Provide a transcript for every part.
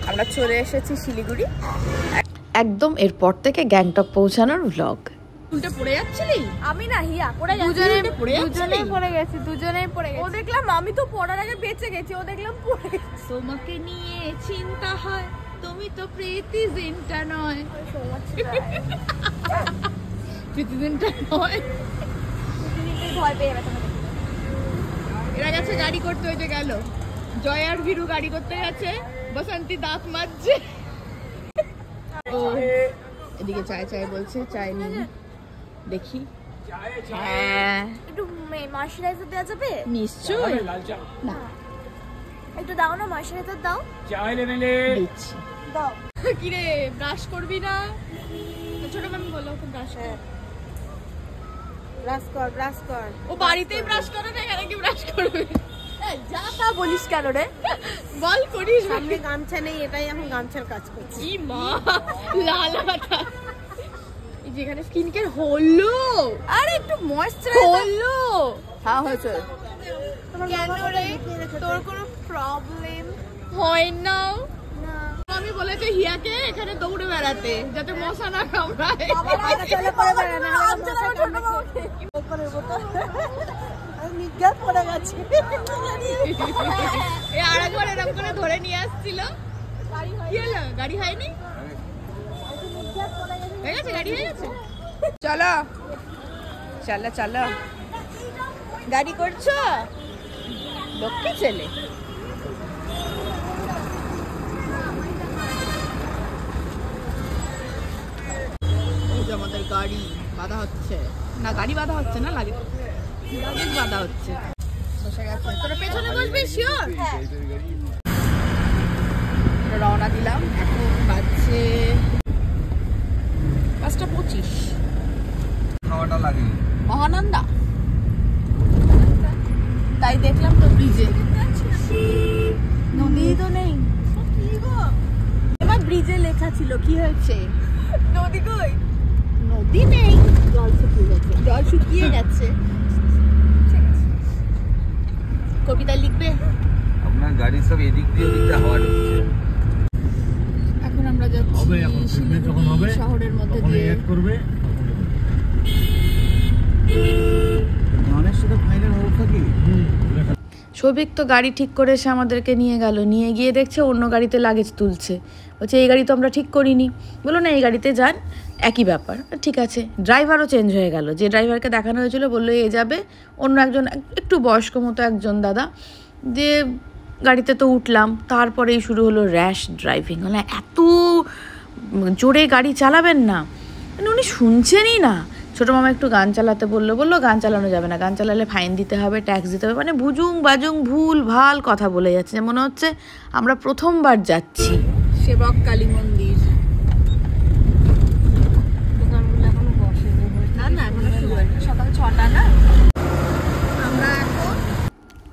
আমরা চলে এসেছি শিলিগুড়ি একদম। এরপর থেকে গ্যাংটক পৌঁছানোর ব্লগ। উল্টে পড়ে যাচ্ছিলি? আমি না হিয়া পড়ে যাচ্ছি। দুজনেই পড়ে গেছি, দুজনেই পড়ে গেছি। ও দেখলাম আমি তো পড়ার আগে বেঁচে গেছি, ও দেখলাম পড়ে গেছে। তোমাকে নিয়ে চিন্তা হয়, তুমি তো প্রীতি জিনটা নয়। প্রীতি জিনটা নয়, ভয় পেয়ে গেছে। এরা গেছে গাড়ি করতে, ওই যে গেল জয় আর ভিরু গাড়ি করতে গেছে, বসন্তী দাঁত মাজছে। ও এদিকে চায় চায় বলছে, চায় নিন দেখি। হ্যাঁ একটু ময়শ্চারাইজার দেওয়া যাবে? নিশ্চয়ই। না একটু দাও না, ময়শ্চারাইজার দাও। চায় লেভেলে দিচ্ছি, দাও। কি রে ব্রাশ করবি না? ছোট মামি বলো ওকে ব্রাশ কর। ব্রাশ কর, ব্রাশ কর। ও বাড়িতেই ব্রাশ করে না, এখানে কি ব্রাশ করবে? যা তা বলিস কেন রে? বল করিস। সামনে গামছা নেই, এটাই এখন গামছার কাজ করছি। কি মা লাল মাথা। এই যেখানে স্কিন কেয়ার হলো, আরে একটু ময়েশ্চারাইজার হলো। হ্যাঁ হয়েছে। কেন রে, তোর কোনো প্রবলেম হয় না? আমি বলেছি হিয়াকে এখানে দৌড়ে বেড়াতে, যাতে মশা না কামড়ায়। আরেকবার এরকম করে ধরে নিয়ে আসছিল। কি হলো, গাড়ি হয়নি? হয়ে গেছে, গাড়ি হয়ে গেছে। চলো চলো চলো, গাড়ি করছো লক্ষ্মী ছেলে। আমাদের গাড়ি বাঁধা হচ্ছে না, গাড়ি বাঁধা হচ্ছে না, লাগেজ বাঁধা হচ্ছে। বসে গেছে, তোরা পেছনে বসবি শিওর? রওনা দিলাম, এখন বাজছে 5:25। খাওয়াটা লাগে মহানন্দা, তাই দেখলাম তো ব্রিজে। নদী তো নেই। এবার ব্রিজে লেখা ছিল, কি হয়েছে? নদী কই? নদী নেই, জল শুকিয়ে গেছে। জল শুকিয়ে গেছে। কবিতা লিখবে? আপনার গাড়ি সব এদিক দিয়ে ওদিকটা হাওয়া ঢুকছে। এখন আমরা যাচ্ছি শহরের মধ্যে দিয়ে। সৌভিক তো গাড়ি ঠিক করে এসে আমাদেরকে নিয়ে গেল, নিয়ে গিয়ে দেখছে অন্য গাড়িতে লাগেজ তুলছে। বলছে এই গাড়ি তো আমরা ঠিক করিনি। বললো না এই গাড়িতে যান, একই ব্যাপার। ঠিক আছে, ড্রাইভারও চেঞ্জ হয়ে গেল। যে ড্রাইভারকে দেখানো হয়েছিল বললো এ যাবে, অন্য একজন একটু বয়স্ক মতো একজন দাদা। যে গাড়িতে তো উঠলাম, তারপরেই শুরু হলো র্যাশ ড্রাইভিং। মানে এত জোরে গাড়ি চালাবেন না, মানে উনি শুনছেনই না। ছোটো মামা একটু গান চালাতে বললো গান চালানো যাবে না, গান চালালে ফাইন দিতে হবে, ট্যাক্স দিতে হবে। মানে বুজুং বাজুং ভুল ভাল কথা বলে যাচ্ছে, মনে হচ্ছে আমরা প্রথমবার যাচ্ছি। সেবক কালী মন্দির। সকাল 6টা না? আমরা এখন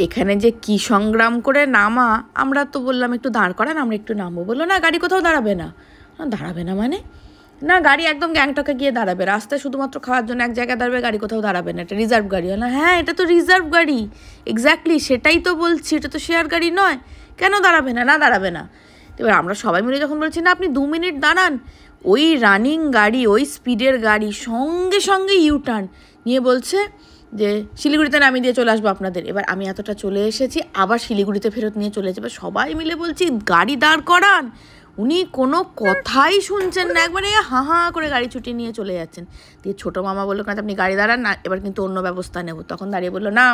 এখানে যে কি সংগ্রাম করে নামা। আমরা তো বললাম একটু দাঁড় করান, আমরা একটু নামবো। বললো না গাড়ি কোথাও দাঁড়াবে না। দাঁড়াবে না মানে? না গাড়ি একদম গ্যাংটকে গিয়ে দাঁড়াবে, রাস্তায় শুধুমাত্র খাওয়ার জন্য এক জায়গায় দাঁড়াবে, গাড়ি কোথাও দাঁড়াবে না, এটা রিজার্ভ গাড়ি। না হ্যাঁ এটা তো রিজার্ভ গাড়ি, এক্স্যাক্টলি সেটাই তো বলছি, এটা তো শেয়ার গাড়ি নয়। কেন দাঁড়াবে না? না দাঁড়াবে না। এবার আমরা সবাই মিলে যখন বলছি না আপনি 2 মিনিট দাঁড়ান, ওই রানিং গাড়ি, ওই স্পিডের গাড়ি সঙ্গে সঙ্গে ইউটার্ন নিয়ে বলছে যে শিলিগুড়িতে নামিয়ে দিয়ে চলে আসবো আপনাদের। এবার আমি এতটা চলে এসেছি, আবার শিলিগুড়িতে ফেরত নিয়ে চলে যাবে। সবাই মিলে বলছি গাড়ি দাঁড় করান, উনি কোনো কথাই শুনছেন না, একবারে হাঁ হাঁ করে গাড়ি ছুটিয়ে নিয়ে চলে যাচ্ছেন। দিয়ে ছোটো মামা বললো কেন আপনি গাড়ি দাঁড়ান না, এবার কিন্তু অন্য ব্যবস্থা নেব। তখন দাঁড়িয়ে বললো না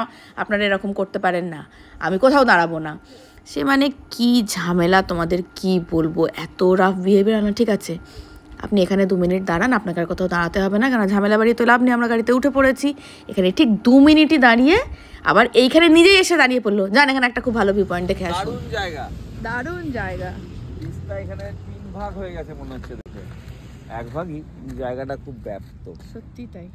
আপনারা এরকম করতে পারেন না, আমি কোথাও দাঁড়াবো না। সে মানে কি ঝামেলা, তোমাদের কি বলবো, এত রাফ বিহেভিয়ার। না ঠিক আছে আপনি এখানে 2 মিনিট দাঁড়ান, আপনাকে আর কোথাও দাঁড়াতে হবে না, কেন ঝামেলা বাড়িয়ে তো লাভ নেই, আমরা গাড়িতে উঠে পড়েছি। এখানে ঠিক 2 মিনিটই দাঁড়িয়ে আবার এইখানে নিজেই এসে দাঁড়িয়ে পড়লো, যান এখানে একটা খুব ভালো ভিউ পয়েন্ট দেখে আসুন। দারুণ জায়গা, দারুণ জায়গা। এখানে 3 ভাগ হয়ে গেছে মনে হচ্ছে, দেখে 1 ভাগই, জায়গাটা খুব ব্যস্ত। সত্যি তাই।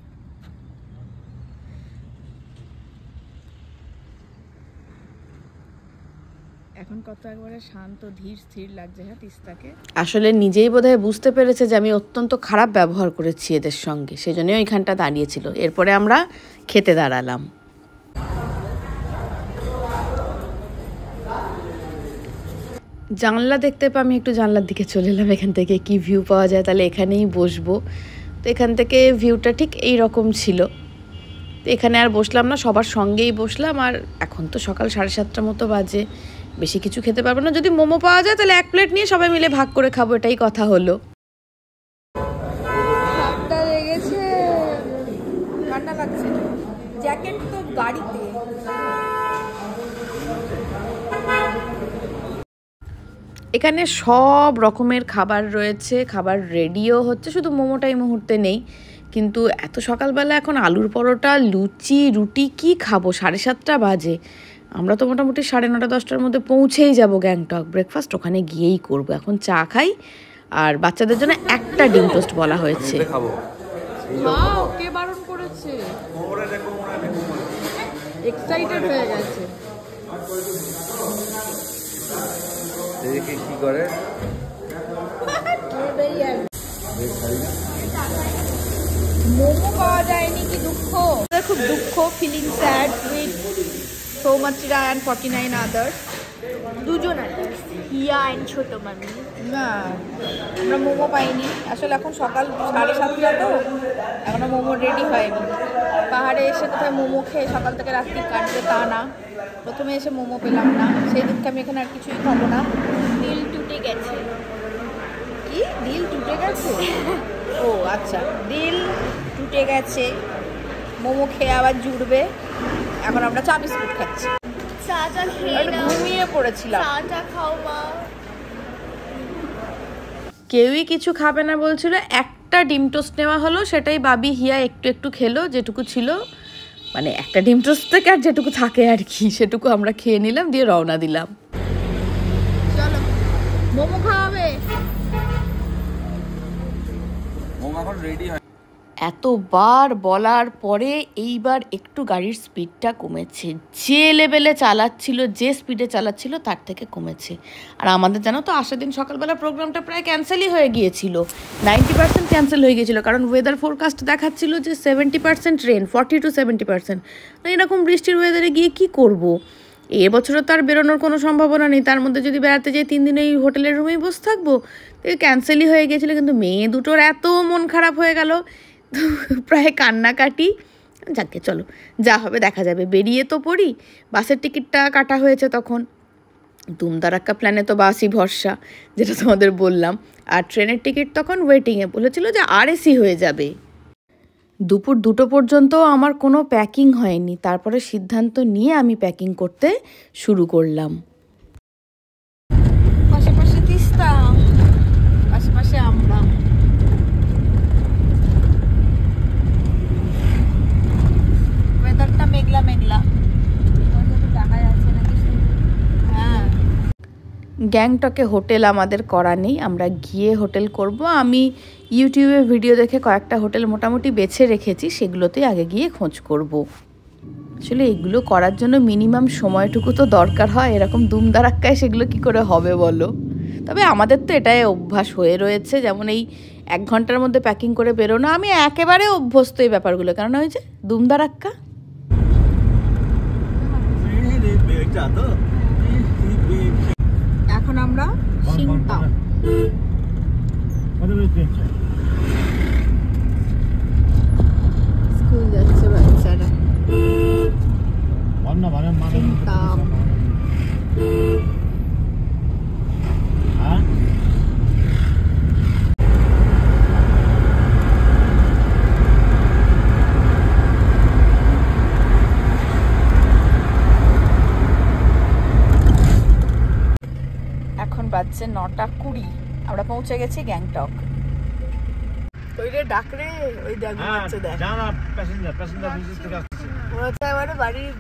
এখন কত একবারে শান্ত ধীর স্থির লাগছে। হ্যাঁ তিস্তাকে আসলে নিজেই বোধহয় বুঝতে পেরেছে যে আমি অত্যন্ত খারাপ ব্যবহার করেছি এদের সঙ্গে, সেজন্যই ওইখানটা দাঁড়িয়েছিল। এরপরে আমরা খেতে দাঁড়ালাম। জানলা দেখতে পেয়ে আমি একটু জানলার দিকে চলে এলাম, এখান থেকে কি ভিউ পাওয়া যায়, তাহলে এখানেই বসবো। তো এখান থেকে ভিউটা ঠিক এই রকম ছিল। তো এখানে আর বসলাম না, সবার সঙ্গেই বসলাম। আর এখন তো সকাল 7:30 মতো বাজে, বেশি কিছু খেতে পারবো না। যদি মোমো পাওয়া যায় তাহলে 1 প্লেট নিয়ে সবাই মিলে ভাগ করে খাবো, এটাই কথা হলো। ঠান্ডা লেগেছে, ঠান্ডা লাগছে, জ্যাকেট তো গাড়িতে। এখানে সব রকমের খাবার রয়েছে, খাবার রেডিও হচ্ছে, শুধু মোমোটাই মুহূর্তে নেই। কিন্তু এত সকালবেলা এখন আলুর পরোটা, লুচি, রুটি কি খাবো? 7:30 বাজে। আমরা তো মোটামুটি 9:30-10টার মধ্যে পৌঁছেই যাব গ্যাংটক। ব্রেকফাস্ট ওখানে গিয়েই করব। এখন চা খাই, আর বাচ্চাদের জন্য একটা ডিম টোস্ট বলা হয়েছে। কে বারণ করেছে? এক্সাইটেড হয়ে গেছে। কি করে মোমো পাওয়া যায়নি, কি দুঃখ, খুব দুঃখ। Feeling sad with Soumatra and 49 others, দুজন আদার্স, হিয়া অ্যান্ড ছোট মামি। না আমরা মোমো পাইনি। আসলে এখন সকাল 7:30 তো এখনো মোমো রেডি হয়নি। পাহাড়ে এসে কোথায় মোমো খেয়ে সকাল থেকে রাত্রি কাটবে তা না, প্রথমে এসে মোমো পেলাম না, সেই দুঃখে আমি এখানে আর কিছুই খাবো না। দিল টুটে গেছে। কি দিল টুটে গেছে? ও আচ্ছা, দিল টুটে গেছে, মোমো খেয়ে আবার জুড়বে। এখন আমরা চা বিস্কুট খাচ্ছি। চাটা খেয়ে নাও, ঘুমিয়ে পড়েছিলাম। চাটা খাও মা। কেউই কিছু খাবে না বলছিল, একটা ডিম টোস্ট নেওয়া হলো, সেটাই বাবি হিয়া একটু একটু খেলো, যেটুকু ছিল। মানে একটা ডিম টোস্ট থেকে আর যেটুকু থাকে আর কি, সেটুকু আমরা খেয়ে নিলাম, দিয়ে রওনা দিলাম। চলো মোমো খাওয়াবে। মোমো এখন রেডি হয়। এতবার বলার পরে এইবার একটু গাড়ির স্পিডটা কমেছে। যে লেভেলে চালাচ্ছিল, যে স্পিডে চালাচ্ছিল তার থেকে কমেছে। আর আমাদের জানো তো আসার দিন সকালবেলা প্রোগ্রামটা প্রায় ক্যান্সেলই হয়ে গিয়েছিল, 90% ক্যান্সেল হয়ে গিয়েছিল। কারণ ওয়েদার ফোরকাস্ট দেখাচ্ছিল যে 70% রেন, 40 to 70%। এরকম বৃষ্টির ওয়েদারে গিয়ে কি করব? এবছরও তো আর বেরোনোর কোনো সম্ভাবনা নেই। তার মধ্যে যদি বেড়াতে যাই 3 দিন এই হোটেলের রুমেই বসে থাকবো, ক্যান্সেলই হয়ে গিয়েছিলো। কিন্তু মেয়ে দুটোর এত মন খারাপ হয়ে গেল, প্রায় কান্নাকাটি। যাকে চলো, যা হবে দেখা যাবে, বেরিয়ে তো পড়ি। বাসের টিকিটটা কাটা হয়েছে তখন, দুমদারাক্কা প্ল্যানে তো বাসই ভরসা, যেটা তোমাদের বললাম। আর ট্রেনের টিকিট তখন ওয়েটিংয়ে, বলেছিল যে আরএসি হয়ে যাবে। দুপুর 2টো পর্যন্ত আমার কোনো প্যাকিং হয়নি। তারপরে সিদ্ধান্ত নিয়ে আমি প্যাকিং করতে শুরু করলাম। পাশে পাশে তিস্তা, পাশে পাশে আমরা। ওয়েদারটা মেঘলা মেঘলা, দেখা যাচ্ছে নাকি? হ্যাঁ, গ্যাংটকে হোটেল আমাদের করা নেই, আমরা গিয়ে হোটেল করব। আমি ইউটিউবে ভিডিও দেখে কয়েকটা হোটেল মোটামুটি বেছে রেখেছি, সেগুলোতেই আগে গিয়ে খোঁজ করব। আসলে এগুলো করার জন্য মিনিমাম সময়টুকু তো দরকার হয়, এরকম দুমদারাক্কায় সেগুলো কি করে হবে বলো? তবে আমাদের তো এটাই অভ্যাস হয়ে রয়েছে, যেমন এই 1 ঘন্টার মধ্যে প্যাকিং করে বেরোনো। আমি একেবারে অভ্যস্ত এই ব্যাপারগুলো, কারণ ওই যে দুমদারাক্কা। এখন আমরা সিংতাও স্কুল যাচ্ছে বাচ্চারা। সিংতাও বাজছে 9:20। আমরা পৌঁছে গেছি গ্যাংটক। ওই রে ডাকরে, ওই দেখ ঘুমাচ্ছে, দেখ জানা প্যাসেঞ্জার ভিজিট থেকে আসছে। ওরা তো এবারে বাড়ির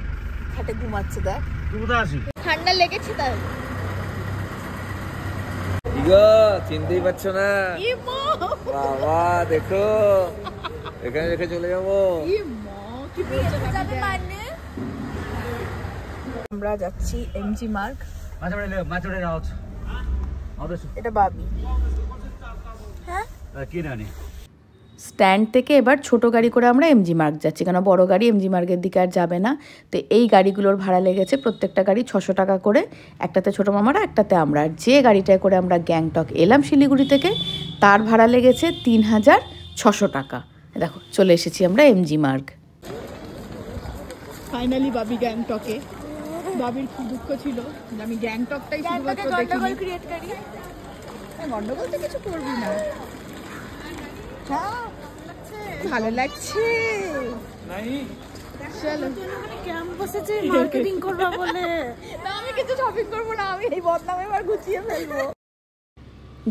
খাটে ঘুমাচ্ছে, দেখ। তুই কোথায় আছিস? ঠান্ডা লেগেছে তাই। ইগো চিনতেই পারছো না? বাবা দেখো, এখানে রেখে চলে যাবো। আমরা যাচ্ছি এমজি মার্গ। এটা বাবি। হ্যাঁ কি জানি স্ট্যান্ড থেকে এবার ছোট গাড়ি করে আমরা এমজি মার্গ যাচ্ছি, কেন বড় গাড়ি এমজি মার্গের দিকে আর যাবে না। তো এই গাড়িগুলোর ভাড়া লেগেছে প্রত্যেকটা গাড়ি 600 টাকা করে, একটাতে ছোটো মামারা একটাতে আমরা। আর যে গাড়িটায় করে আমরা গ্যাংটক এলাম শিলিগুড়ি থেকে তার ভাড়া লেগেছে 3600 টাকা। দেখো চলে এসেছি আমরা এমজি মার্গ। ফাইনালি বাবি গ্যাংটকে। বাবির খুব দুঃখ ছিল যে আমি গ্যাংটকটাই শুধুমাত্র দেখিনি। ক্রিয়েট করি। গন্ডগোল তো কিছু করবি না। হ্যাঁ ভালো লাগছে। চলো ক্যাম্প বসেছে মার্কেটিং করবা বলে। না আমি কিছু শপিং করবো না, আমি এই বদনাম এবার গুছিয়ে ফেলবো।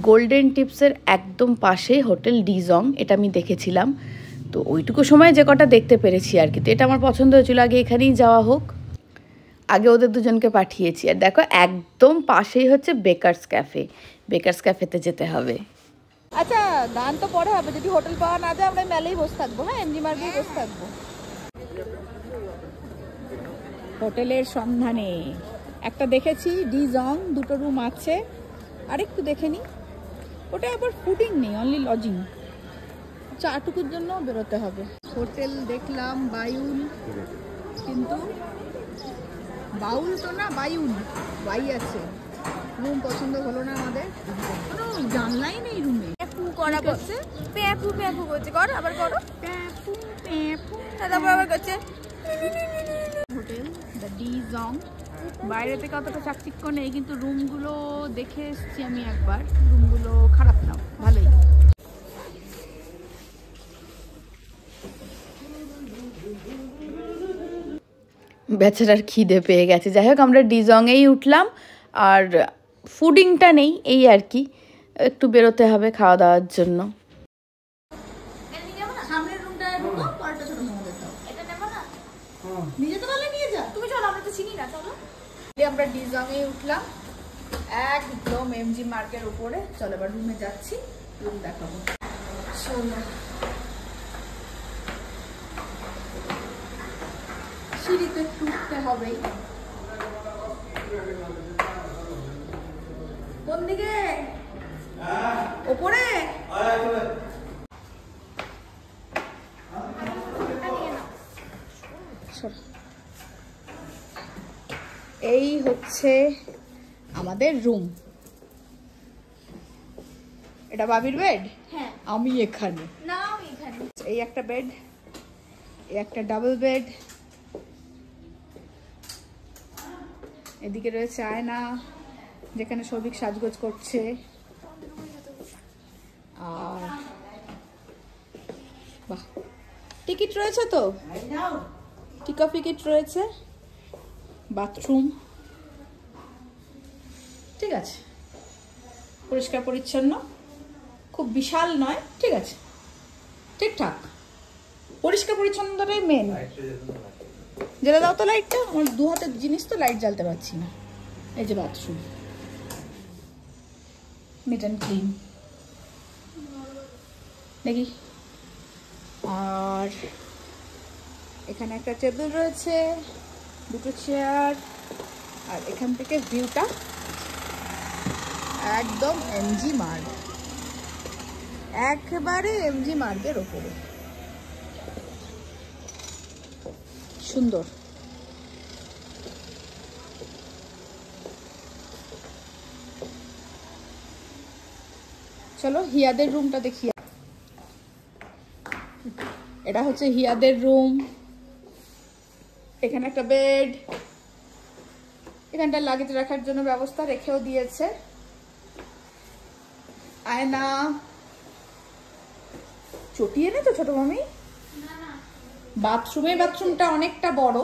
গোল্ডেন টিপসের একদম পাশেই হোটেল ডিজং, এটা আমি দেখেছিলাম। তো ওইটুকু সময় যে কটা দেখতে পেরেছি আর কি, তো এটা আমার পছন্দ হয়েছিল, আগে এখানেই যাওয়া হোক। আগে ওদের দুজনকে পাঠিয়েছি। আর দেখো একদম পাশেই হচ্ছে বেকার্স ক্যাফে, বেকার্স ক্যাফেতে যেতে হবে। আচ্ছা গান তো পরে হবে, যদি হোটেল পাওয়া না যায় আমরা মেলেই বসে থাকবো। হ্যাঁ এমজি মার্গেই বসে থাকবো। হোটেলের সন্ধানে একটা দেখেছি ডিজং, 2টো রুম আছে। আরেকটু দেখে নি, ওটা আবার ফুডিং নেই, অনলি লজিং। চাটুকুর জন্য বেরোতে হবে। হোটেল দেখলাম বায়ুল, কিন্তু বাউল তো না বায়ুল, বাই আছে। রুম পছন্দ হলো না আমাদের, কোনো জানলাই নেই রুমে। প্যাপু করা করছে, প্যাপু প্যাপু করছে, কর আবার করো প্যাপু প্যাপু। তারপর আবার করছে। হোটেল দ্য ডিজং, বাইরে থেকে অতটা চাকচিক্য নেই, কিন্তু রুমগুলো দেখে এসেছি আমি একবার, রুমগুলো খারাপ না, ভালোই। বেচারার খিদে পেয়ে গেছে। যাই হোক আমরা ডিজংয়েই উঠলাম, আর ফুডিংটা নেই এই আর কি, একটু বেরোতে হবে খাওয়া দাওয়ার জন্য। সামনের রুমটা ঢুকো, পরেরটা ছোট মামাদের দাও। এটা নেবো না? নিয়ে যেতে পারলে নিয়ে যা। তুমি চলো, আমরা তো চিনি না, চলো। আমরা ডিজংয়েই উঠলাম, একদম এমজি মার্কের উপরে। চলো এবার রুমে যাচ্ছি, রুম দেখাবো। চলো সিঁড়িতে একটু উঠতে হবেই। কোন দিকে? ওপরে? এই হচ্ছে আমাদের রুম। এটা বাবির বেড, হ্যাঁ আমি এখানে। না আমি এখানে। এই একটা বেড, এই একটা ডাবল বেড, এদিকে রয়েছে আয়না যেখানে সৌভিক সাজগোজ করছে। আর বাহ, টিকিট রয়েছে তো, টিকিট রয়েছে। বাথরুম ঠিক আছে, পরিষ্কার পরিচ্ছন্ন, খুব বিশাল নয়, ঠিক আছে, ঠিকঠাক। পরিষ্কার পরিচ্ছন্নতাটাই মেন। জ্বালা দাও তো লাইটটা, আমার 2 হাতের জিনিস তো লাইট জ্বালতে পারছি না। এই যে বাথরুম, নিট অ্যান্ড ক্লিন দেখি। আর এখানে একটা টেবিল রয়েছে, 2টো চেয়ার, আর এখান থেকে ভিউটা একদম এমজি মার্গ, একেবারে এমজি মার্গের ওপরে, সুন্দর। চলো হিয়াদের রুমটা দেখি। এটা হচ্ছে হিয়াদের রুম। এখানে একটা বেড, এখানটা লাগেজ রাখার জন্য ব্যবস্থা রেখেও দিয়েছে। আয়না, চটিয়ে নে তো ছোট মামি। বাথরুমটা অনেকটা বড়,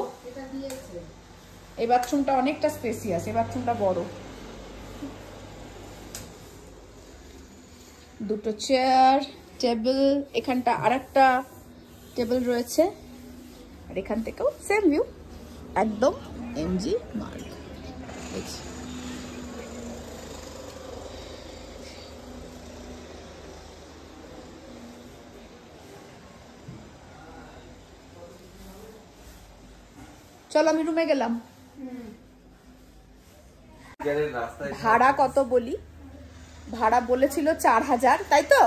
এই বাথরুমটা অনেকটা স্পেসিয়াস, এই বাথরুমটা বড়। 2টো চেয়ার, টেবিল, এখানটা আরেকটা টেবিল রয়েছে, আর এখান থেকেও সেম ভিউ, একদম এমজি মার্গ। চলো আমি রুমে গেলাম। ভাড়া কত বলি? ভাড়া বলেছিল 4000, তাই তো?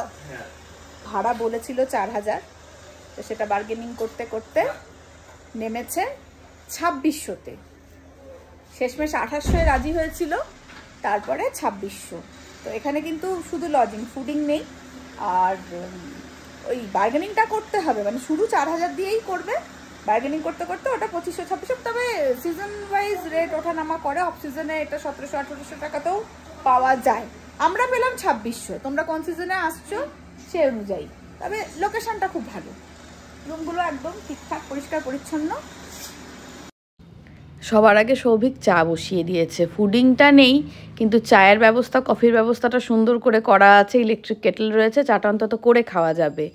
ভাড়া বলেছিল 4000, তো সেটা বার্গেনিং করতে করতে নেমেছে 2600-তে। শেষমেশ 2800-এ রাজি হয়েছিল, তারপরে 2600। তো এখানে কিন্তু শুধু লজিং, ফুডিং নেই। আর ওই বার্গেনিংটা করতে হবে, মানে শুরু 4000 দিয়েই করবে, বার্গেনিং করতে করতে ওটা 2500-2600। তবে সিজন ওয়াইজ রেট ওঠা নামা করে, অফ সিজনে এটা 1700-1800 টাকাতেও পাওয়া যায়। আমরা পেলাম 2600। তোমরা কোন সিজনে আসছো সে অনুযায়ী। তবে লোকেশনটা খুব ভালো, রুমগুলো একদম ঠিকঠাক পরিষ্কার পরিচ্ছন্ন। সবার আগে সৌভিক চা বসিয়ে দিয়েছে। ফুডিংটা নেই, কিন্তু চায়ের ব্যবস্থা, কফির ব্যবস্থাটা সুন্দর করে করা আছে। ইলেকট্রিক কেটল রয়েছে, চাটা অন্তত করে খাওয়া যাবে।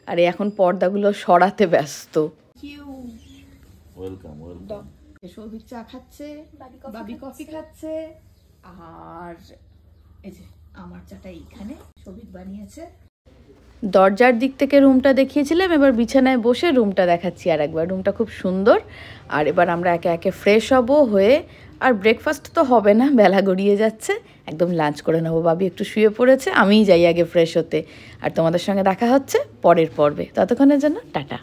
আর এখন পর্দাগুলো সরাতে ব্যস্ত। Welcome welcome. সৌভিক চা খাচ্ছে, বাবি কফি খাচ্ছে, আর এই যে আমার চাটা এইখানে সৌভিক বানিয়েছে। দরজার দিক থেকে রুমটা দেখিয়েছিলাম, এবার বিছানায় বসে রুমটা দেখাচ্ছি আর একবার। রুমটা খুব সুন্দর। আর এবার আমরা একে একে ফ্রেশ হব হয়ে, আর ব্রেকফাস্ট তো হবে না, বেলা গড়িয়ে যাচ্ছে, একদম লাঞ্চ করে নেবো। বাবি একটু শুয়ে পড়েছে, আমিই যাই আগে ফ্রেশ হতে। আর তোমাদের সঙ্গে দেখা হচ্ছে পরের পর্বে। ততক্ষণের জন্য টাটা।